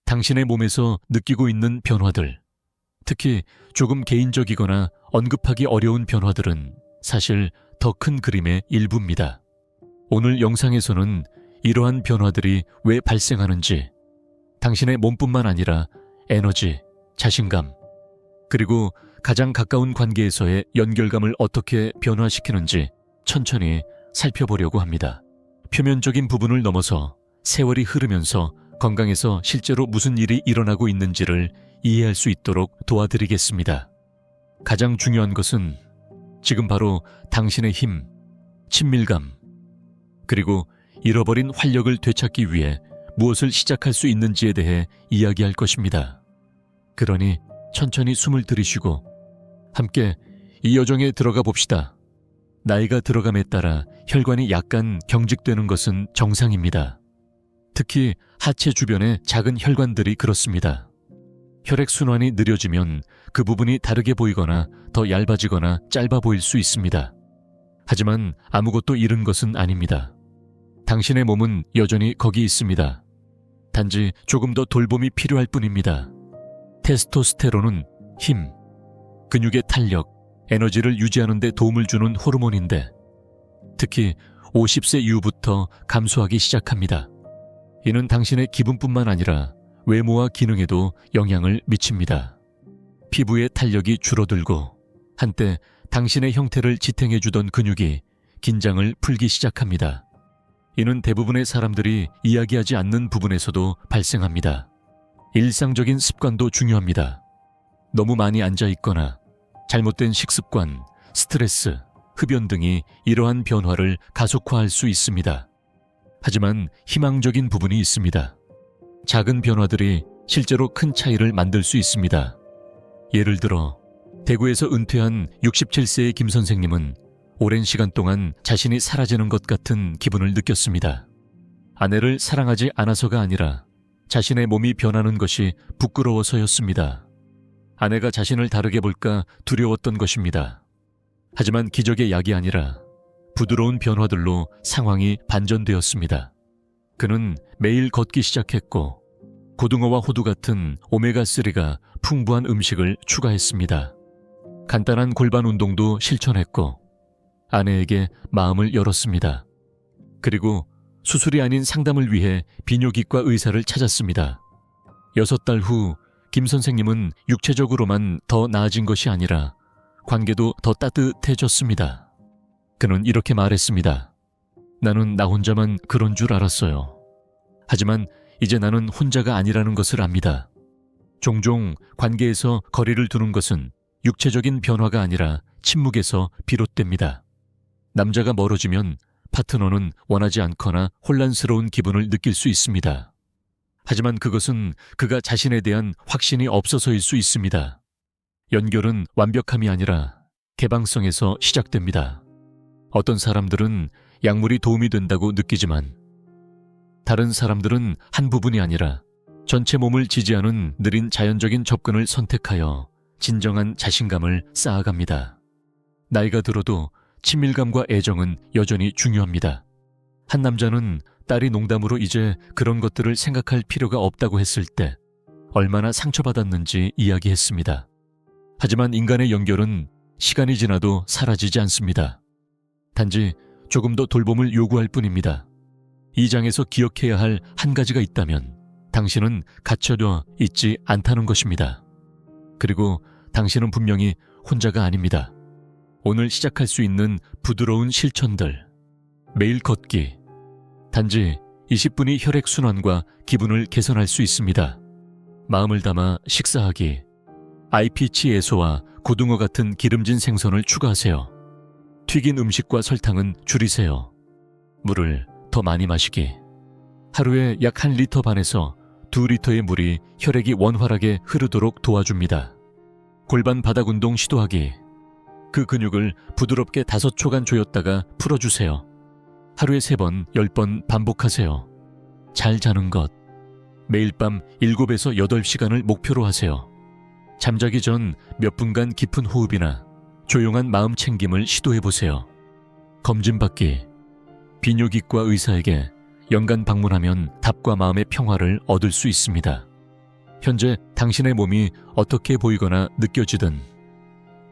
당신의 몸에서 느끼고 있는 변화들, 특히 조금 개인적이거나 언급하기 어려운 변화들은 사실 더 큰 그림의 일부입니다. 오늘 영상에서는 이러한 변화들이 왜 발생하는지, 당신의 몸뿐만 아니라 에너지, 자신감, 그리고 가장 가까운 관계에서의 연결감을 어떻게 변화시키는지 천천히 살펴보려고 합니다. 표면적인 부분을 넘어서 세월이 흐르면서 건강에서 실제로 무슨 일이 일어나고 있는지를 이해할 수 있도록 도와드리겠습니다. 가장 중요한 것은 지금 바로 당신의 힘, 친밀감, 그리고 잃어버린 활력을 되찾기 위해 무엇을 시작할 수 있는지에 대해 이야기할 것입니다. 그러니 천천히 숨을 들이쉬고 함께 이 여정에 들어가 봅시다. 나이가 들어감에 따라 혈관이 약간 경직되는 것은 정상입니다. 특히 하체 주변의 작은 혈관들이 그렇습니다. 혈액순환이 느려지면 그 부분이 다르게 보이거나 더 얇아지거나 짧아 보일 수 있습니다. 하지만 아무것도 잃은 것은 아닙니다. 당신의 몸은 여전히 거기 있습니다. 단지 조금 더 돌봄이 필요할 뿐입니다. 테스토스테론은 힘, 근육의 탄력, 에너지를 유지하는 데 도움을 주는 호르몬인데 특히 50세 이후부터 감소하기 시작합니다. 이는 당신의 기분뿐만 아니라 외모와 기능에도 영향을 미칩니다. 피부의 탄력이 줄어들고 한때 당신의 형태를 지탱해주던 근육이 긴장을 풀기 시작합니다. 이는 대부분의 사람들이 이야기하지 않는 부분에서도 발생합니다. 일상적인 습관도 중요합니다. 너무 많이 앉아있거나 잘못된 식습관, 스트레스, 흡연 등이 이러한 변화를 가속화할 수 있습니다. 하지만 희망적인 부분이 있습니다. 작은 변화들이 실제로 큰 차이를 만들 수 있습니다. 예를 들어 대구에서 은퇴한 67세의 김 선생님은 오랜 시간 동안 자신이 사라지는 것 같은 기분을 느꼈습니다. 아내를 사랑하지 않아서가 아니라 자신의 몸이 변하는 것이 부끄러워서였습니다. 아내가 자신을 다르게 볼까 두려웠던 것입니다. 하지만 기적의 약이 아니라 부드러운 변화들로 상황이 반전되었습니다. 그는 매일 걷기 시작했고 고등어와 호두 같은 오메가3가 풍부한 음식을 추가했습니다. 간단한 골반 운동도 실천했고 아내에게 마음을 열었습니다. 그리고 수술이 아닌 상담을 위해 비뇨기과 의사를 찾았습니다. 6달 후 김 선생님은 육체적으로만 더 나아진 것이 아니라 관계도 더 따뜻해졌습니다. 그는 이렇게 말했습니다. 나는 나 혼자만 그런 줄 알았어요. 하지만 이제 나는 혼자가 아니라는 것을 압니다. 종종 관계에서 거리를 두는 것은 육체적인 변화가 아니라 침묵에서 비롯됩니다. 남자가 멀어지면 파트너는 원하지 않거나 혼란스러운 기분을 느낄 수 있습니다. 하지만 그것은 그가 자신에 대한 확신이 없어서일 수 있습니다. 연결은 완벽함이 아니라 개방성에서 시작됩니다. 어떤 사람들은 약물이 도움이 된다고 느끼지만 다른 사람들은 한 부분이 아니라 전체 몸을 지지하는 느린 자연적인 접근을 선택하여 진정한 자신감을 쌓아갑니다. 나이가 들어도 친밀감과 애정은 여전히 중요합니다. 한 남자는 딸이 농담으로 이제 그런 것들을 생각할 필요가 없다고 했을 때 얼마나 상처받았는지 이야기했습니다. 하지만 인간의 연결은 시간이 지나도 사라지지 않습니다. 단지 조금 더 돌봄을 요구할 뿐입니다. 이 장에서 기억해야 할 한 가지가 있다면 당신은 갇혀져 있지 않다는 것입니다. 그리고 당신은 분명히 혼자가 아닙니다. 오늘 시작할 수 있는 부드러운 실천들, 매일 걷기, 단지 20분이 혈액순환과 기분을 개선할 수 있습니다. 마음을 담아 식사하기, IP치 에소와 고등어 같은 기름진 생선을 추가하세요. 튀긴 음식과 설탕은 줄이세요. 물을 더 많이 마시기, 하루에 약 1리터 반에서 2리터의 물이 혈액이 원활하게 흐르도록 도와줍니다. 골반 바닥 운동 시도하기, 그 근육을 부드럽게 5초간 조였다가 풀어주세요. 하루에 3번, 10번 반복하세요. 잘 자는 것, 매일 밤 7에서 8시간을 목표로 하세요. 잠자기 전 몇 분간 깊은 호흡이나 조용한 마음 챙김을 시도해보세요. 검진받기, 비뇨기과 의사에게 연간 방문하면 답과 마음의 평화를 얻을 수 있습니다. 현재 당신의 몸이 어떻게 보이거나 느껴지든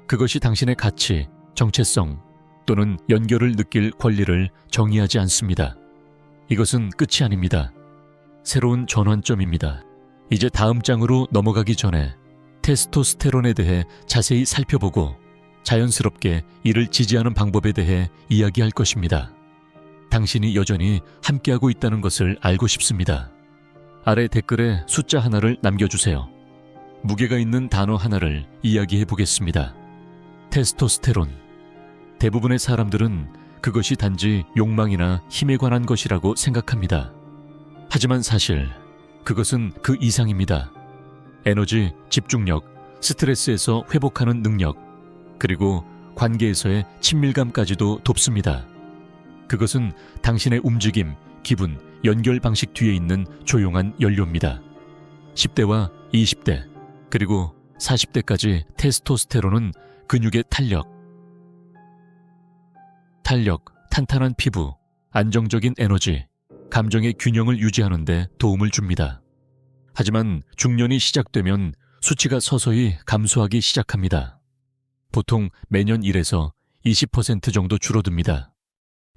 그것이 당신의 가치, 정체성 또는 연결을 느낄 권리를 정의하지 않습니다. 이것은 끝이 아닙니다. 새로운 전환점입니다. 이제 다음 장으로 넘어가기 전에 테스토스테론에 대해 자세히 살펴보고 자연스럽게 이를 지지하는 방법에 대해 이야기할 것입니다. 당신이 여전히 함께하고 있다는 것을 알고 싶습니다. 아래 댓글에 숫자 하나를 남겨주세요. 무게가 있는 단어 하나를 이야기해 보겠습니다. 테스토스테론. 대부분의 사람들은 그것이 단지 욕망이나 힘에 관한 것이라고 생각합니다. 하지만 사실 그것은 그 이상입니다. 에너지, 집중력, 스트레스에서 회복하는 능력, 그리고 관계에서의 친밀감까지도 돕습니다. 그것은 당신의 움직임, 기분, 연결 방식 뒤에 있는 조용한 연료입니다. 10대와 20대, 그리고 40대까지 테스토스테론은 근육의 탄력, 탄탄한 피부, 안정적인 에너지, 감정의 균형을 유지하는 데 도움을 줍니다. 하지만 중년이 시작되면 수치가 서서히 감소하기 시작합니다. 보통 매년 1에서 20% 정도 줄어듭니다.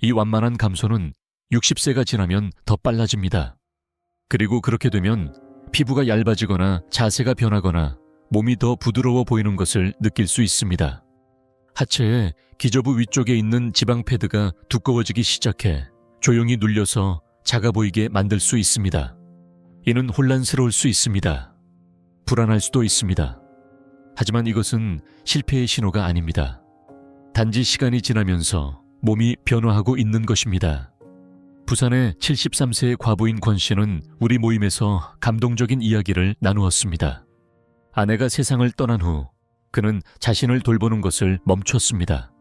이 완만한 감소는 60세가 지나면 더 빨라집니다. 그리고 그렇게 되면 피부가 얇아지거나 자세가 변하거나 몸이 더 부드러워 보이는 것을 느낄 수 있습니다. 하체의 기저부 위쪽에 있는 지방 패드가 두꺼워지기 시작해 조용히 눌려서 작아 보이게 만들 수 있습니다. 이는 혼란스러울 수 있습니다. 불안할 수도 있습니다. 하지만 이것은 실패의 신호가 아닙니다. 단지 시간이 지나면서 몸이 변화하고 있는 것입니다. 부산의 73세의 과부인 권 씨는 우리 모임에서 감동적인 이야기를 나누었습니다. 아내가 세상을 떠난 후 그는 자신을 돌보는 것을 멈췄습니다.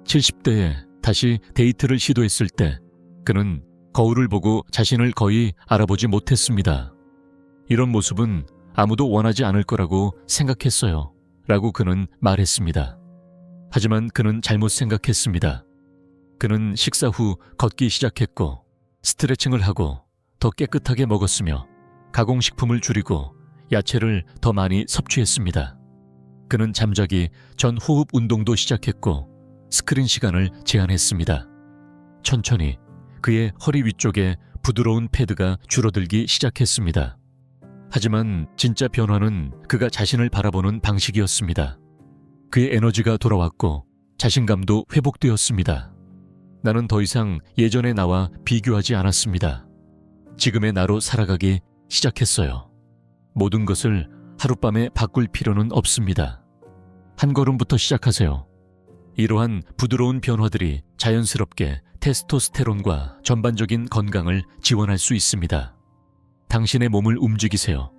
70대에 다시 데이트를 시도했을 때 그는 거울을 보고 자신을 거의 알아보지 못했습니다. 이런 모습은 아무도 원하지 않을 거라고 생각했어요. 라고 그는 말했습니다. 하지만 그는 잘못 생각했습니다. 그는 식사 후 걷기 시작했고 스트레칭을 하고 더 깨끗하게 먹었으며 가공식품을 줄이고 야채를 더 많이 섭취했습니다. 그는 잠자기 전 호흡 운동도 시작했고 스크린 시간을 제한했습니다. 천천히 그의 허리 위쪽에 부드러운 패드가 줄어들기 시작했습니다. 하지만 진짜 변화는 그가 자신을 바라보는 방식이었습니다. 그의 에너지가 돌아왔고 자신감도 회복되었습니다. 나는 더 이상 예전의 나와 비교하지 않았습니다. 지금의 나로 살아가기 시작했어요. 모든 것을 하룻밤에 바꿀 필요는 없습니다. 한 걸음부터 시작하세요. 이러한 부드러운 변화들이 자연스럽게 테스토스테론과 전반적인 건강을 지원할 수 있습니다. 당신의 몸을 움직이세요.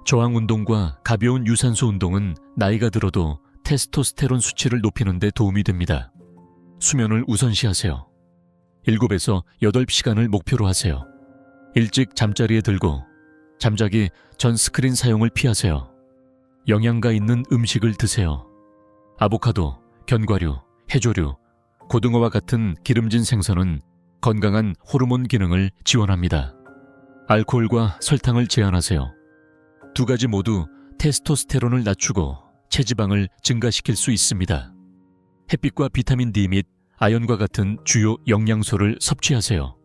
저항 운동과 가벼운 유산소 운동은 나이가 들어도 테스토스테론 수치를 높이는 데 도움이 됩니다. 수면을 우선시하세요. 7에서 8시간을 목표로 하세요. 일찍 잠자리에 들고 잠자기 전 스크린 사용을 피하세요. 영양가 있는 음식을 드세요. 아보카도, 견과류, 해조류, 고등어와 같은 기름진 생선은 건강한 호르몬 기능을 지원합니다. 알코올과 설탕을 제한하세요. 두 가지 모두 테스토스테론을 낮추고 체지방을 증가시킬 수 있습니다. 햇빛과 비타민 D 및 아연과 같은 주요 영양소를 섭취하세요.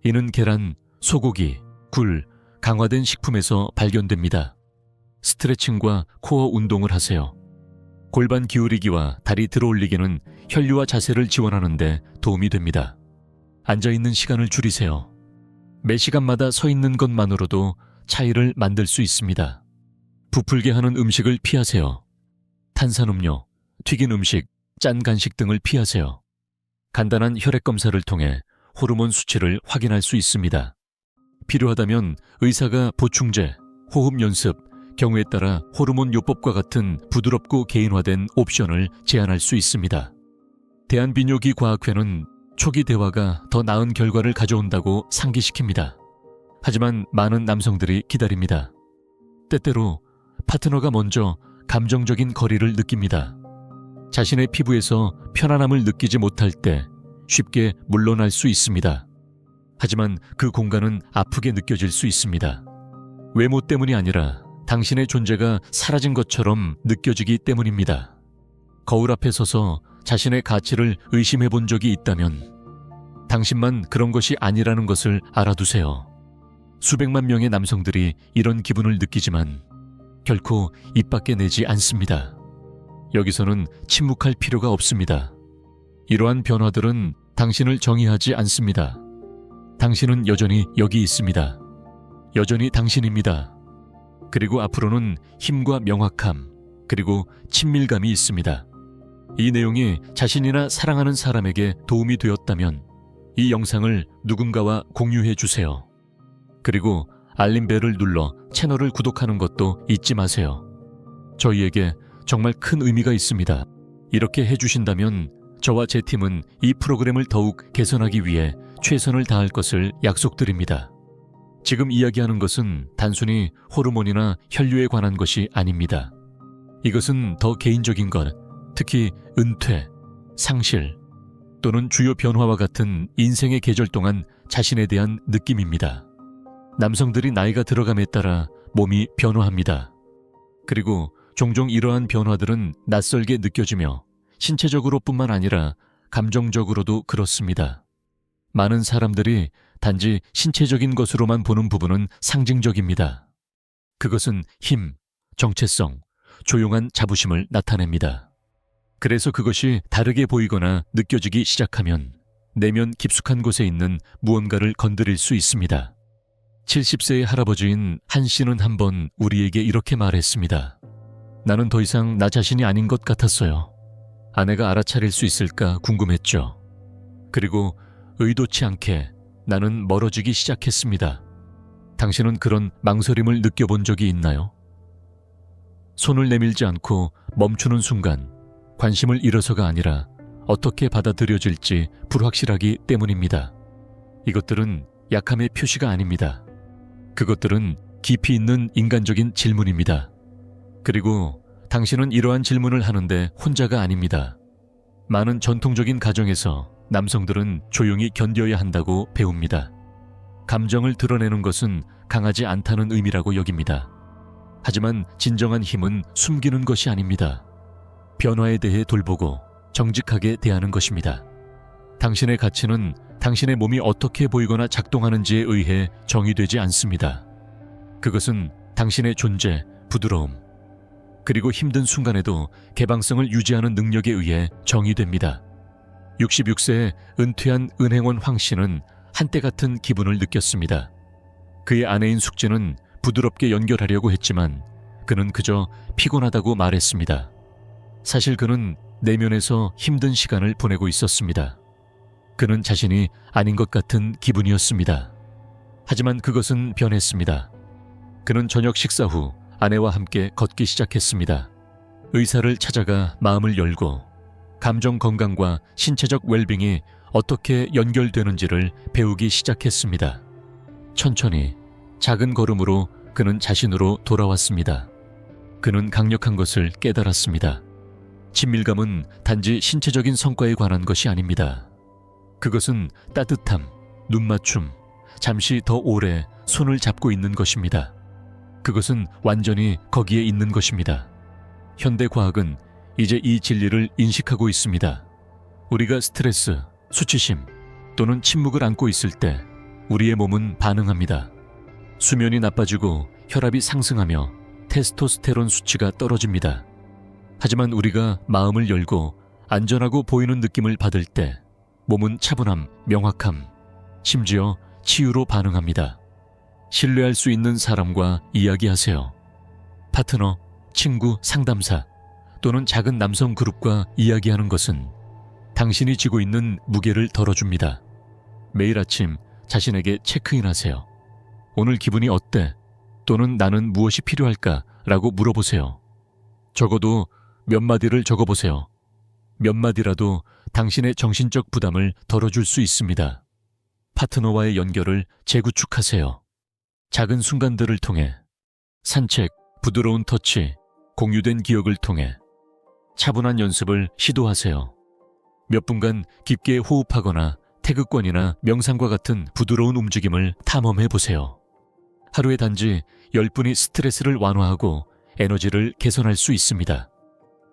이는 계란, 소고기, 굴, 강화된 식품에서 발견됩니다. 스트레칭과 코어 운동을 하세요. 골반 기울이기와 다리 들어올리기는 혈류와 자세를 지원하는 데 도움이 됩니다. 앉아있는 시간을 줄이세요. 매 시간마다 서 있는 것만으로도 차이를 만들 수 있습니다. 부풀게 하는 음식을 피하세요. 탄산음료, 튀긴 음식, 짠 간식 등을 피하세요. 간단한 혈액 검사를 통해 호르몬 수치를 확인할 수 있습니다. 필요하다면 의사가 보충제, 호흡 연습, 경우에 따라 호르몬 요법과 같은 부드럽고 개인화된 옵션을 제안할 수 있습니다. 대한비뇨기 과학회는 초기 대화가 더 나은 결과를 가져온다고 상기시킵니다. 하지만 많은 남성들이 기다립니다. 때때로 파트너가 먼저 감정적인 거리를 느낍니다. 자신의 피부에서 편안함을 느끼지 못할 때 쉽게 물러날 수 있습니다. 하지만 그 공간은 아프게 느껴질 수 있습니다. 외모 때문이 아니라 당신의 존재가 사라진 것처럼 느껴지기 때문입니다. 거울 앞에 서서 자신의 가치를 의심해 본 적이 있다면 당신만 그런 것이 아니라는 것을 알아두세요. 수백만 명의 남성들이 이런 기분을 느끼지만 결코 입 밖에 내지 않습니다. 여기서는 침묵할 필요가 없습니다. 이러한 변화들은 당신을 정의하지 않습니다. 당신은 여전히 여기 있습니다. 여전히 당신입니다. 그리고 앞으로는 힘과 명확함, 그리고 친밀감이 있습니다. 이 내용이 자신이나 사랑하는 사람에게 도움이 되었다면 이 영상을 누군가와 공유해 주세요. 그리고 알림벨을 눌러 채널을 구독하는 것도 잊지 마세요. 저희에게 정말 큰 의미가 있습니다. 이렇게 해주신다면 저와 제 팀은 이 프로그램을 더욱 개선하기 위해 최선을 다할 것을 약속드립니다. 지금 이야기하는 것은 단순히 호르몬이나 혈류에 관한 것이 아닙니다. 이것은 더 개인적인 것, 특히 은퇴, 상실 또는 주요 변화와 같은 인생의 계절 동안 자신에 대한 느낌입니다. 남성들이 나이가 들어감에 따라 몸이 변화합니다. 그리고 종종 이러한 변화들은 낯설게 느껴지며 신체적으로뿐만 아니라 감정적으로도 그렇습니다. 많은 사람들이 단지 신체적인 것으로만 보는 부분은 상징적입니다. 그것은 힘, 정체성, 조용한 자부심을 나타냅니다. 그래서 그것이 다르게 보이거나 느껴지기 시작하면 내면 깊숙한 곳에 있는 무언가를 건드릴 수 있습니다. 70세의 할아버지인 한 씨는 한번 우리에게 이렇게 말했습니다. 나는 더 이상 나 자신이 아닌 것 같았어요. 아내가 알아차릴 수 있을까 궁금했죠. 그리고 의도치 않게 나는 멀어지기 시작했습니다. 당신은 그런 망설임을 느껴본 적이 있나요? 손을 내밀지 않고 멈추는 순간 관심을 잃어서가 아니라 어떻게 받아들여질지 불확실하기 때문입니다. 이것들은 약함의 표시가 아닙니다. 그것들은 깊이 있는 인간적인 질문입니다. 그리고 당신은 이러한 질문을 하는데 혼자가 아닙니다. 많은 전통적인 가정에서 남성들은 조용히 견뎌야 한다고 배웁니다. 감정을 드러내는 것은 강하지 않다는 의미라고 여깁니다. 하지만 진정한 힘은 숨기는 것이 아닙니다. 변화에 대해 돌보고 정직하게 대하는 것입니다. 당신의 가치는 당신의 몸이 어떻게 보이거나 작동하는지에 의해 정의되지 않습니다. 그것은 당신의 존재, 부드러움, 그리고 힘든 순간에도 개방성을 유지하는 능력에 의해 정의됩니다. 66세에 은퇴한 은행원 황 씨는 한때 같은 기분을 느꼈습니다. 그의 아내인 숙제는 부드럽게 연결하려고 했지만 그는 그저 피곤하다고 말했습니다. 사실 그는 내면에서 힘든 시간을 보내고 있었습니다. 그는 자신이 아닌 것 같은 기분이었습니다. 하지만 그것은 변했습니다. 그는 저녁 식사 후 아내와 함께 걷기 시작했습니다. 의사를 찾아가 마음을 열고 감정 건강과 신체적 웰빙이 어떻게 연결되는지를 배우기 시작했습니다. 천천히 작은 걸음으로 그는 자신으로 돌아왔습니다. 그는 강력한 것을 깨달았습니다. 친밀감은 단지 신체적인 성과에 관한 것이 아닙니다. 그것은 따뜻함, 눈맞춤, 잠시 더 오래 손을 잡고 있는 것입니다. 그것은 완전히 거기에 있는 것입니다. 현대 과학은 이제 이 진리를 인식하고 있습니다. 우리가 스트레스, 수치심 또는 침묵을 안고 있을 때 우리의 몸은 반응합니다. 수면이 나빠지고 혈압이 상승하며 테스토스테론 수치가 떨어집니다. 하지만 우리가 마음을 열고 안전하고 보이는 느낌을 받을 때 몸은 차분함, 명확함, 심지어 치유로 반응합니다. 신뢰할 수 있는 사람과 이야기하세요. 파트너, 친구, 상담사 또는 작은 남성 그룹과 이야기하는 것은 당신이 지고 있는 무게를 덜어줍니다. 매일 아침 자신에게 체크인하세요. 오늘 기분이 어때? 또는 나는 무엇이 필요할까? 라고 물어보세요. 적어도 몇 마디를 적어보세요. 몇 마디라도 당신의 정신적 부담을 덜어줄 수 있습니다. 파트너와의 연결을 재구축하세요. 작은 순간들을 통해 산책, 부드러운 터치, 공유된 기억을 통해 차분한 연습을 시도하세요. 몇 분간 깊게 호흡하거나 태극권이나 명상과 같은 부드러운 움직임을 탐험해 보세요. 하루에 단지 10분이 스트레스를 완화하고 에너지를 개선할 수 있습니다.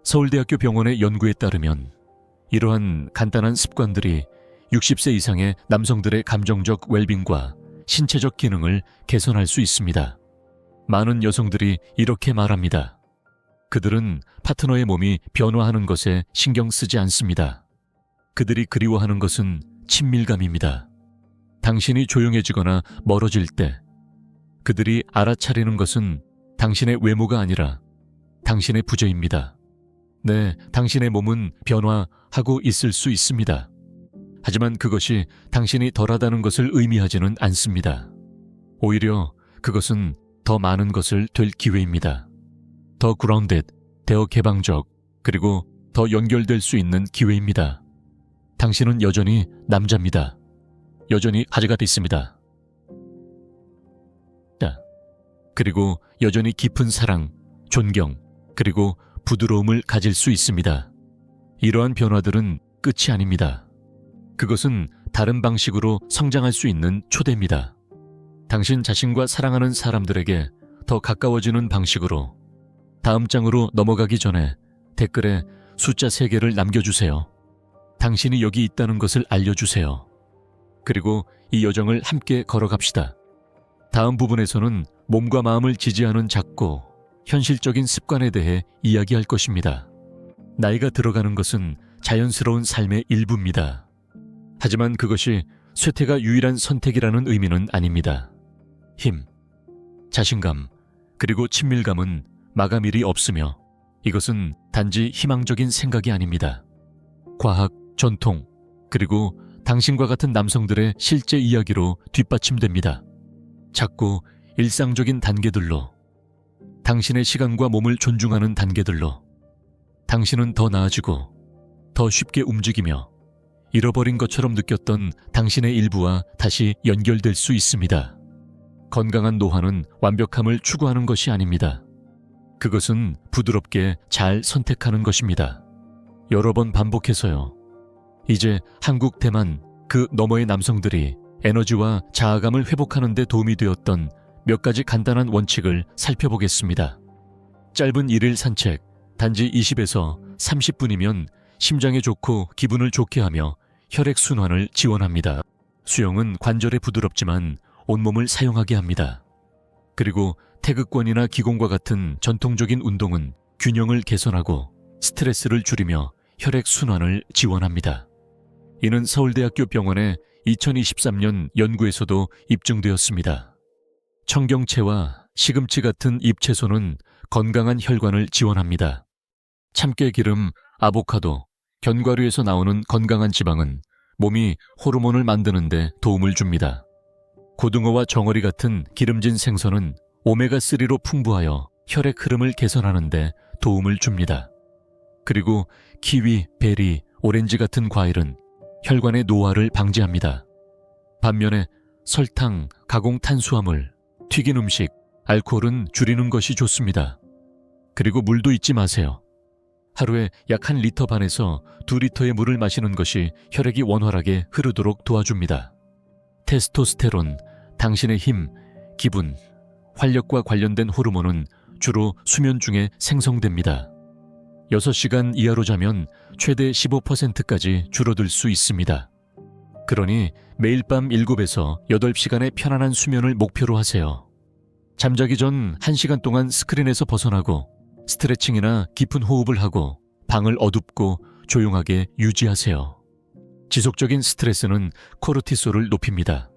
서울대학교 병원의 연구에 따르면 이러한 간단한 습관들이 60세 이상의 남성들의 감정적 웰빙과 신체적 기능을 개선할 수 있습니다. 많은 여성들이 이렇게 말합니다. 그들은 파트너의 몸이 변화하는 것에 신경 쓰지 않습니다. 그들이 그리워하는 것은 친밀감입니다. 당신이 조용해지거나 멀어질 때 그들이 알아차리는 것은 당신의 외모가 아니라 당신의 부재입니다. 네, 당신의 몸은 변화하고 있을 수 있습니다. 하지만 그것이 당신이 덜하다는 것을 의미하지는 않습니다. 오히려 그것은 더 많은 것을 될 기회입니다. 더 그라운데드, 더 개방적, 그리고 더 연결될 수 있는 기회입니다. 당신은 여전히 남자입니다. 여전히 가지가 있습니다. 그리고 여전히 깊은 사랑, 존경, 그리고 부드러움을 가질 수 있습니다. 이러한 변화들은 끝이 아닙니다. 그것은 다른 방식으로 성장할 수 있는 초대입니다. 당신 자신과 사랑하는 사람들에게 더 가까워지는 방식으로 다음 장으로 넘어가기 전에 댓글에 숫자 3개를 남겨주세요. 당신이 여기 있다는 것을 알려주세요. 그리고 이 여정을 함께 걸어갑시다. 다음 부분에서는 몸과 마음을 지지하는 작고 현실적인 습관에 대해 이야기할 것입니다. 나이가 들어가는 것은 자연스러운 삶의 일부입니다. 하지만 그것이 쇠퇴가 유일한 선택이라는 의미는 아닙니다. 힘, 자신감, 그리고 친밀감은 마감일이 없으며 이것은 단지 희망적인 생각이 아닙니다. 과학, 전통, 그리고 당신과 같은 남성들의 실제 이야기로 뒷받침됩니다. 작고 일상적인 단계들로, 당신의 시간과 몸을 존중하는 단계들로 당신은 더 나아지고 더 쉽게 움직이며 잃어버린 것처럼 느꼈던 당신의 일부와 다시 연결될 수 있습니다. 건강한 노화는 완벽함을 추구하는 것이 아닙니다. 그것은 부드럽게 잘 선택하는 것입니다. 여러 번 반복해서요. 이제 한국, 대만, 그 너머의 남성들이 에너지와 자아감을 회복하는 데 도움이 되었던 몇 가지 간단한 원칙을 살펴보겠습니다. 짧은 1일 산책, 단지 20에서 30분이면 심장에 좋고 기분을 좋게 하며 혈액순환을 지원합니다. 수영은 관절에 부드럽지만 온몸을 사용하게 합니다. 그리고 태극권이나 기공과 같은 전통적인 운동은 균형을 개선하고 스트레스를 줄이며 혈액순환을 지원합니다. 이는 서울대학교 병원의 2023년 연구에서도 입증되었습니다. 청경채와 시금치 같은 잎채소는 건강한 혈관을 지원합니다. 참깨 기름, 아보카도, 견과류에서 나오는 건강한 지방은 몸이 호르몬을 만드는 데 도움을 줍니다. 고등어와 정어리 같은 기름진 생선은 오메가3로 풍부하여 혈액 흐름을 개선하는 데 도움을 줍니다. 그리고 키위, 베리, 오렌지 같은 과일은 혈관의 노화를 방지합니다. 반면에 설탕, 가공 탄수화물, 튀긴 음식, 알코올은 줄이는 것이 좋습니다. 그리고 물도 잊지 마세요. 하루에 약 1리터 반에서 2리터의 물을 마시는 것이 혈액이 원활하게 흐르도록 도와줍니다. 테스토스테론, 당신의 힘, 기분, 활력과 관련된 호르몬은 주로 수면 중에 생성됩니다. 6시간 이하로 자면 최대 15%까지 줄어들 수 있습니다. 그러니 매일 밤 7에서 8시간의 편안한 수면을 목표로 하세요. 잠자기 전 1시간 동안 스크린에서 벗어나고 스트레칭이나 깊은 호흡을 하고 방을 어둡고 조용하게 유지하세요. 지속적인 스트레스는 코르티솔을 높입니다.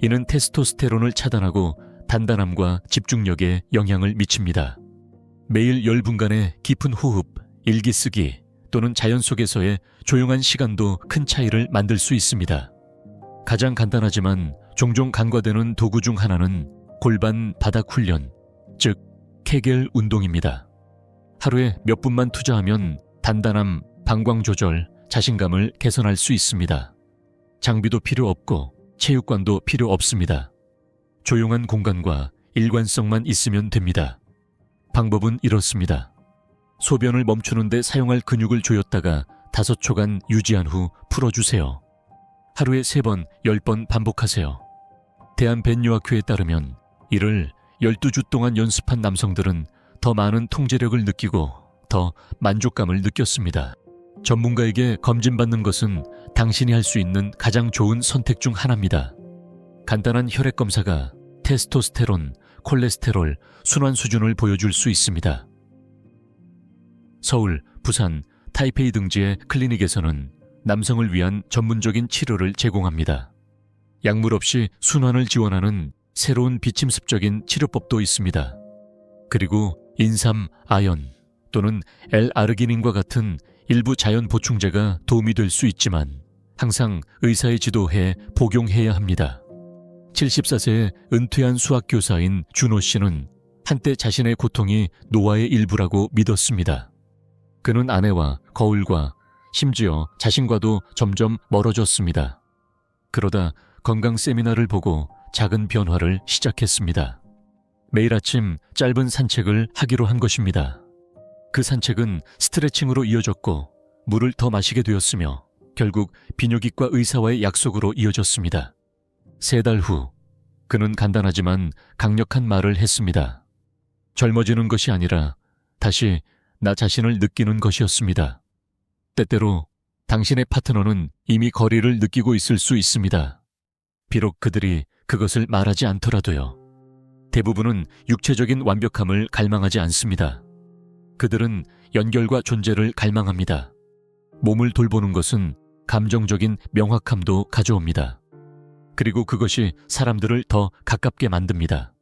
이는 테스토스테론을 차단하고 단단함과 집중력에 영향을 미칩니다. 매일 10분간의 깊은 호흡, 일기 쓰기 또는 자연 속에서의 조용한 시간도 큰 차이를 만들 수 있습니다. 가장 간단하지만 종종 간과되는 도구 중 하나는 골반 바닥 훈련, 즉 케겔 운동입니다. 하루에 몇 분만 투자하면 단단함, 방광 조절, 자신감을 개선할 수 있습니다. 장비도 필요 없고 체육관도 필요 없습니다. 조용한 공간과 일관성만 있으면 됩니다. 방법은 이렇습니다. 소변을 멈추는 데 사용할 근육을 조였다가 5초간 유지한 후 풀어주세요. 하루에 3번, 10번 반복하세요. 대한변요학회에 따르면 이를 12주 동안 연습한 남성들은 더 많은 통제력을 느끼고 더 만족감을 느꼈습니다. 전문가에게 검진받는 것은 당신이 할 수 있는 가장 좋은 선택 중 하나입니다. 간단한 혈액 검사가 테스토스테론, 콜레스테롤, 순환 수준을 보여줄 수 있습니다. 서울, 부산, 타이페이 등지의 클리닉에서는 남성을 위한 전문적인 치료를 제공합니다. 약물 없이 순환을 지원하는 새로운 비침습적인 치료법도 있습니다. 그리고 인삼, 아연 또는 L-아르기닌과 같은 일부 자연 보충제가 도움이 될 수 있지만 항상 의사의 지도하에 복용해야 합니다. 74세의 은퇴한 수학교사인 준호 씨는 한때 자신의 고통이 노화의 일부라고 믿었습니다. 그는 아내와 거울과 심지어 자신과도 점점 멀어졌습니다. 그러다 건강 세미나를 보고 작은 변화를 시작했습니다. 매일 아침 짧은 산책을 하기로 한 것입니다. 그 산책은 스트레칭으로 이어졌고 물을 더 마시게 되었으며 결국 비뇨기과 의사와의 약속으로 이어졌습니다. 3달 후 그는 간단하지만 강력한 말을 했습니다. 젊어지는 것이 아니라 다시 나 자신을 느끼는 것이었습니다. 때때로 당신의 파트너는 이미 거리를 느끼고 있을 수 있습니다. 비록 그들이 그것을 말하지 않더라도요. 대부분은 육체적인 완벽함을 갈망하지 않습니다. 그들은 연결과 존재를 갈망합니다. 몸을 돌보는 것은 감정적인 명확함도 가져옵니다. 그리고 그것이 사람들을 더 가깝게 만듭니다.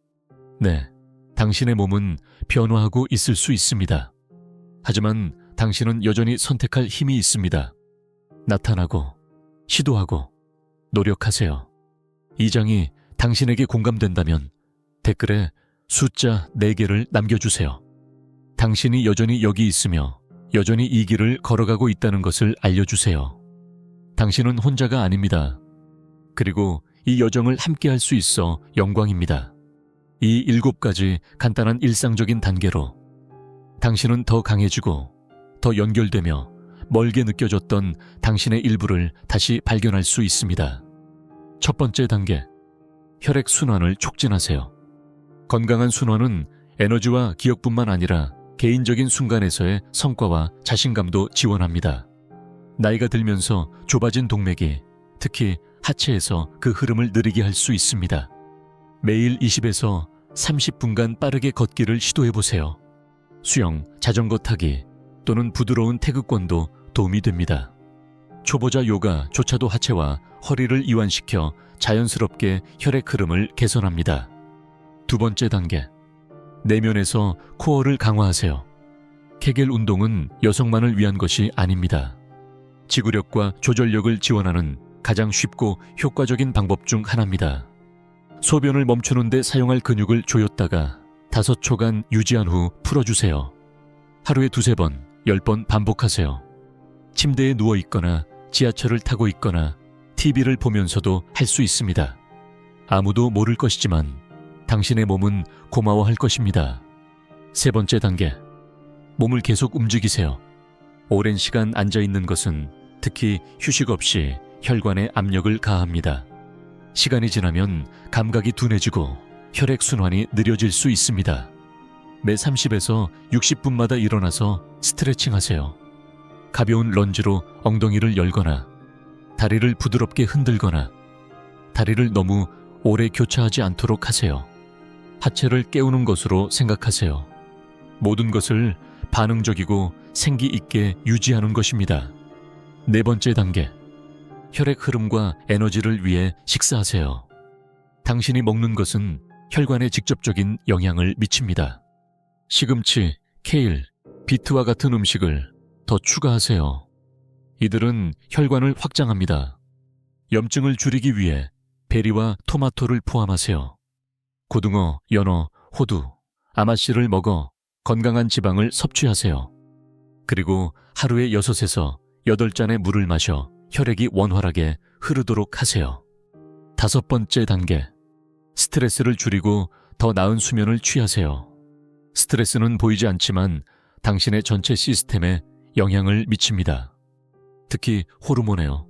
네, 당신의 몸은 변화하고 있을 수 있습니다. 하지만 당신은 여전히 선택할 힘이 있습니다. 나타나고, 시도하고, 노력하세요. 이 장이 당신에게 공감된다면 댓글에 숫자 4개를 남겨주세요. 당신이 여전히 여기 있으며 여전히 이 길을 걸어가고 있다는 것을 알려주세요. 당신은 혼자가 아닙니다. 그리고 이 여정을 함께 할 수 있어 영광입니다. 이 7가지 간단한 일상적인 단계로 당신은 더 강해지고 더 연결되며 멀게 느껴졌던 당신의 일부를 다시 발견할 수 있습니다. 첫 번째 단계, 혈액 순환을 촉진하세요. 건강한 순환은 에너지와 기억뿐만 아니라 개인적인 순간에서의 성과와 자신감도 지원합니다. 나이가 들면서 좁아진 동맥이 특히 하체에서 그 흐름을 느리게 할 수 있습니다. 매일 20에서 30분간 빠르게 걷기를 시도해보세요. 수영, 자전거 타기 또는 부드러운 태극권도 도움이 됩니다. 초보자 요가조차도 하체와 허리를 이완시켜 자연스럽게 혈액 흐름을 개선합니다. 두 번째 단계, 내면에서 코어를 강화하세요. 케겔 운동은 여성만을 위한 것이 아닙니다. 지구력과 조절력을 지원하는 가장 쉽고 효과적인 방법 중 하나입니다. 소변을 멈추는 데 사용할 근육을 조였다가 5초간 유지한 후 풀어주세요. 하루에 2-3번, 10번 반복하세요. 침대에 누워있거나 지하철을 타고 있거나 TV를 보면서도 할 수 있습니다. 아무도 모를 것이지만 당신의 몸은 고마워할 것입니다. 세 번째 단계, 몸을 계속 움직이세요. 오랜 시간 앉아있는 것은 특히 휴식 없이 혈관에 압력을 가합니다. 시간이 지나면 감각이 둔해지고 혈액순환이 느려질 수 있습니다. 매 30에서 60분마다 일어나서 스트레칭 하세요. 가벼운 런지로 엉덩이를 열거나 다리를 부드럽게 흔들거나 다리를 너무 오래 교차하지 않도록 하세요. 하체를 깨우는 것으로 생각하세요. 모든 것을 반응적이고 생기 있게 유지하는 것입니다. 네 번째 단계, 혈액 흐름과 에너지를 위해 식사하세요. 당신이 먹는 것은 혈관에 직접적인 영향을 미칩니다. 시금치, 케일, 비트와 같은 음식을 더 추가하세요. 이들은 혈관을 확장합니다. 염증을 줄이기 위해 베리와 토마토를 포함하세요. 고등어, 연어, 호두, 아마씨를 먹어 건강한 지방을 섭취하세요. 그리고 하루에 6에서 8잔의 물을 마셔 혈액이 원활하게 흐르도록 하세요. 5번째 단계, 스트레스를 줄이고 더 나은 수면을 취하세요. 스트레스는 보이지 않지만 당신의 전체 시스템에 영향을 미칩니다. 특히 호르몬에요.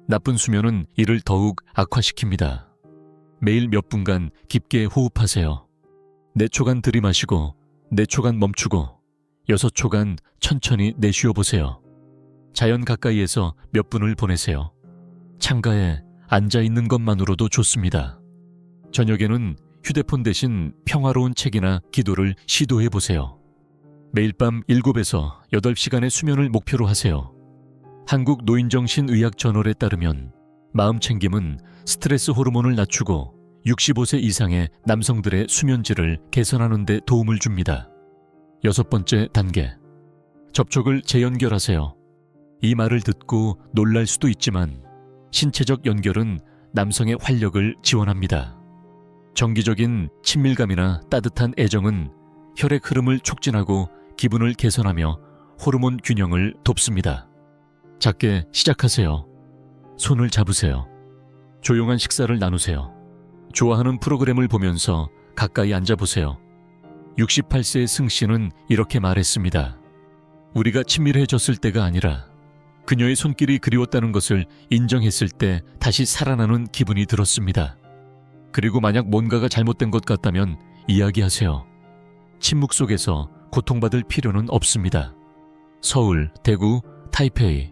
나쁜 수면은 이를 더욱 악화시킵니다. 매일 몇 분간 깊게 호흡하세요. 4초간 들이마시고 4초간 멈추고 6초간 천천히 내쉬어 보세요. 자연 가까이에서 몇 분을 보내세요. 창가에 앉아 있는 것만으로도 좋습니다. 저녁에는 휴대폰 대신 평화로운 책이나 기도를 시도해 보세요. 매일 밤 7에서 8시간의 수면을 목표로 하세요. 한국 노인정신의학 저널에 따르면 마음 챙김은 스트레스 호르몬을 낮추고 65세 이상의 남성들의 수면질을 개선하는 데 도움을 줍니다. 6번째 단계. 접촉을 재연결하세요. 이 말을 듣고 놀랄 수도 있지만 신체적 연결은 남성의 활력을 지원합니다. 정기적인 친밀감이나 따뜻한 애정은 혈액 흐름을 촉진하고 기분을 개선하며 호르몬 균형을 돕습니다. 작게 시작하세요. 손을 잡으세요. 조용한 식사를 나누세요. 좋아하는 프로그램을 보면서 가까이 앉아보세요. 68세의 승씨는 이렇게 말했습니다. 우리가 친밀해졌을 때가 아니라 그녀의 손길이 그리웠다는 것을 인정했을 때 다시 살아나는 기분이 들었습니다. 그리고 만약 뭔가가 잘못된 것 같다면 이야기하세요. 침묵 속에서 고통받을 필요는 없습니다. 서울, 대구, 타이페이,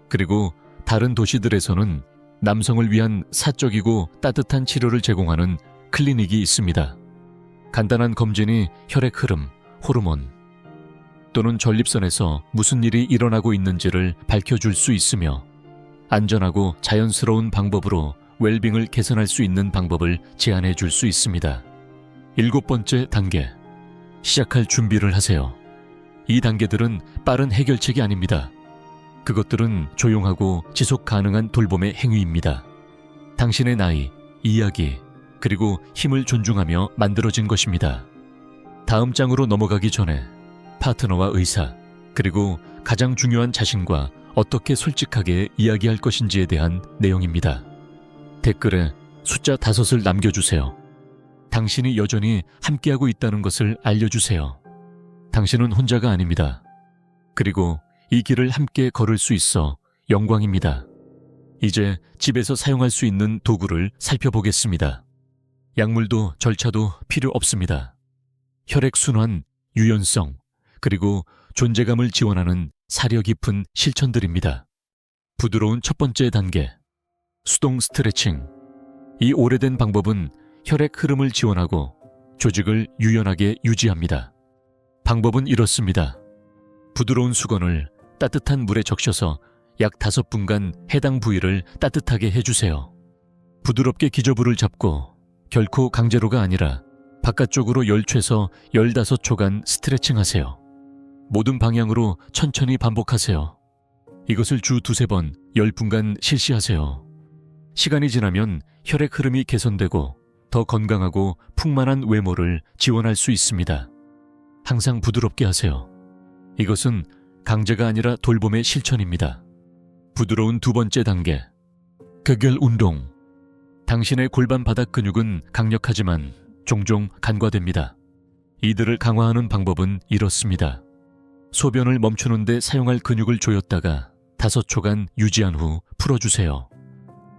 그리고 다른 도시들에서는 남성을 위한 사적이고 따뜻한 치료를 제공하는 클리닉이 있습니다. 간단한 검진이 혈액 흐름, 호르몬 또는 전립선에서 무슨 일이 일어나고 있는지를 밝혀줄 수 있으며 안전하고 자연스러운 방법으로 웰빙을 개선할 수 있는 방법을 제안해 줄 수 있습니다. 7번째 단계. 시작할 준비를 하세요. 이 단계들은 빠른 해결책이 아닙니다. 그것들은 조용하고 지속 가능한 돌봄의 행위입니다. 당신의 나이, 이야기, 그리고 힘을 존중하며 만들어진 것입니다. 다음 장으로 넘어가기 전에 파트너와 의사, 그리고 가장 중요한 자신과 어떻게 솔직하게 이야기할 것인지에 대한 내용입니다. 댓글에 숫자 5을 남겨주세요. 당신이 여전히 함께하고 있다는 것을 알려주세요. 당신은 혼자가 아닙니다. 그리고 이 길을 함께 걸을 수 있어 영광입니다. 이제 집에서 사용할 수 있는 도구를 살펴보겠습니다. 약물도 절차도 필요 없습니다. 혈액순환, 유연성, 그리고 존재감을 지원하는 사려 깊은 실천들입니다. 부드러운 첫 번째 단계. 수동 스트레칭. 이 오래된 방법은 혈액 흐름을 지원하고 조직을 유연하게 유지합니다. 방법은 이렇습니다. 부드러운 수건을 따뜻한 물에 적셔서 약 5분간 해당 부위를 따뜻하게 해주세요. 부드럽게 기저부를 잡고 결코 강제로가 아니라 바깥쪽으로 10최에서 15초간 스트레칭 하세요. 모든 방향으로 천천히 반복하세요. 이것을 주 2-3번 10분간 실시하세요. 시간이 지나면 혈액 흐름이 개선되고 더 건강하고 풍만한 외모를 지원할 수 있습니다. 항상 부드럽게 하세요. 이것은 강제가 아니라 돌봄의 실천입니다. 부드러운 2번째 단계. 괭결 운동. 당신의 골반 바닥 근육은 강력하지만 종종 간과됩니다. 이들을 강화하는 방법은 이렇습니다. 소변을 멈추는 데 사용할 근육을 조였다가 5초간 유지한 후 풀어주세요.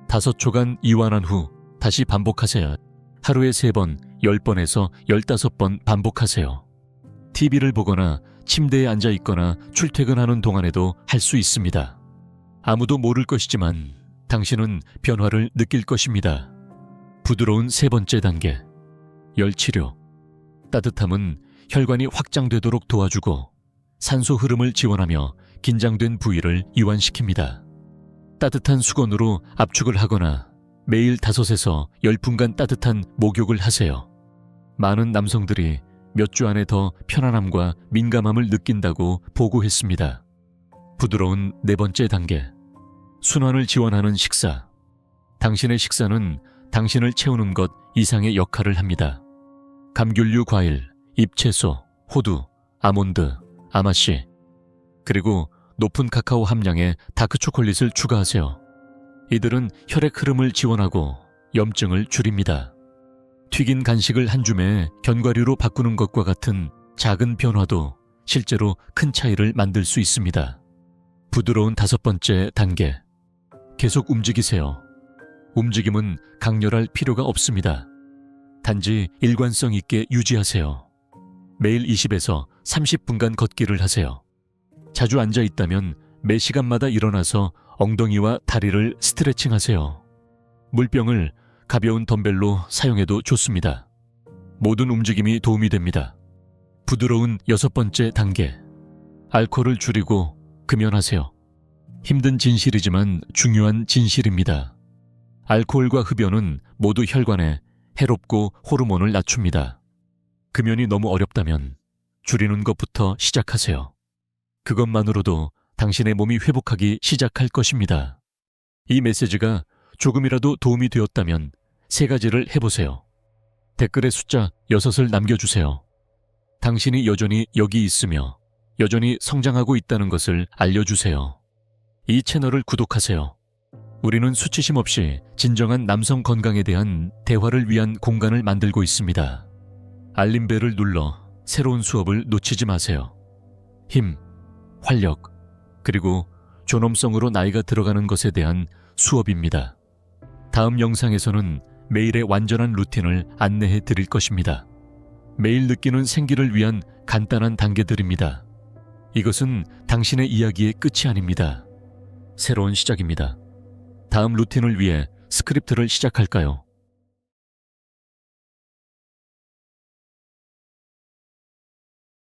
5초간 이완한 후 다시 반복하세요. 하루에 3번, 10번에서 15번 반복하세요. TV를 보거나 침대에 앉아 있거나 출퇴근하는 동안에도 할 수 있습니다. 아무도 모를 것이지만 당신은 변화를 느낄 것입니다. 부드러운 3번째 단계. 열치료. 따뜻함은 혈관이 확장되도록 도와주고 산소 흐름을 지원하며 긴장된 부위를 이완시킵니다. 따뜻한 수건으로 압축을 하거나 매일 5에서 10분간 따뜻한 목욕을 하세요. 많은 남성들이 몇 주 안에 더 편안함과 민감함을 느낀다고 보고했습니다. 부드러운 4번째 단계. 순환을 지원하는 식사. 당신의 식사는 당신을 채우는 것 이상의 역할을 합니다. 감귤류 과일, 잎채소, 호두, 아몬드, 아마씨, 그리고 높은 카카오 함량의 다크초콜릿을 추가하세요. 이들은 혈액 흐름을 지원하고 염증을 줄입니다. 튀긴 간식을 한 줌에 견과류로 바꾸는 것과 같은 작은 변화도 실제로 큰 차이를 만들 수 있습니다. 부드러운 5번째 단계. 계속 움직이세요. 움직임은 강렬할 필요가 없습니다. 단지 일관성 있게 유지하세요. 매일 20에서 30분간 걷기를 하세요. 자주 앉아 있다면 매 시간마다 일어나서 엉덩이와 다리를 스트레칭 하세요. 물병을 가벼운 덤벨로 사용해도 좋습니다. 모든 움직임이 도움이 됩니다. 부드러운 6번째 단계. 알코올을 줄이고 금연하세요. 힘든 진실이지만 중요한 진실입니다. 알코올과 흡연은 모두 혈관에 해롭고 호르몬을 낮춥니다. 금연이 너무 어렵다면 줄이는 것부터 시작하세요. 그것만으로도 당신의 몸이 회복하기 시작할 것입니다. 이 메시지가 조금이라도 도움이 되었다면 3가지를 해보세요. 댓글에 숫자 6을 남겨주세요. 당신이 여전히 여기 있으며 여전히 성장하고 있다는 것을 알려주세요. 이 채널을 구독하세요. 우리는 수치심 없이 진정한 남성 건강에 대한 대화를 위한 공간을 만들고 있습니다. 알림벨을 눌러 새로운 수업을 놓치지 마세요. 힘, 활력, 그리고 존엄성으로 나이가 들어가는 것에 대한 수업입니다. 다음 영상에서는 매일의 완전한 루틴을 안내해 드릴 것입니다. 매일 느끼는 생기를 위한 간단한 단계들입니다. 이것은 당신의 이야기의 끝이 아닙니다. 새로운 시작입니다. 다음 루틴을 위해 스크립트를 시작할까요?